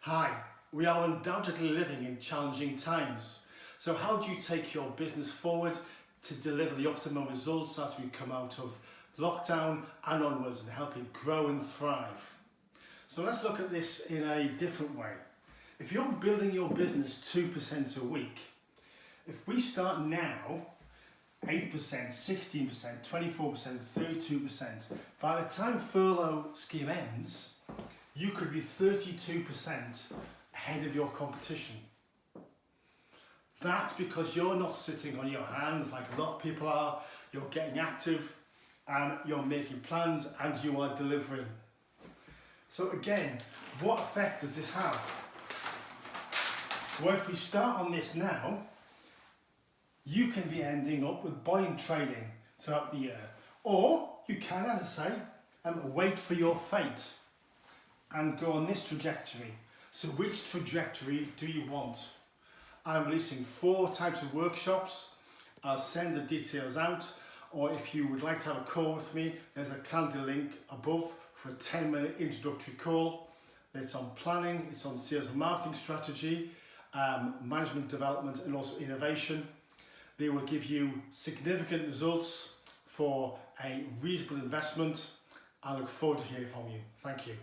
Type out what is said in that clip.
Hi, we are undoubtedly living in challenging times. So how do you take your business forward to deliver the optimum results as we come out of lockdown and onwards and help it grow and thrive? So let's look at this in a different way. If you're building your business 2% a week, if we start now, 8%, 16%, 24%, 32%, by the time furlough scheme ends, you could be 32% ahead of your competition. That's because you're not sitting on your hands like a lot of people are. You're getting active and you're making plans and you are delivering. So again, what effect does this have? Well, if we start on this now, you can be ending up with buying trading throughout the year. Or you can, as I say, wait for your fate and go on this trajectory. So which trajectory do you want? I'm releasing 4 types of workshops. I'll send the details out, or if you would like to have a call with me, there's a calendar link above for a 10-minute introductory call. It's on planning, it's on sales and marketing strategy, management development and also innovation. They will give you significant results for a reasonable investment. I look forward to hearing from you. Thank you.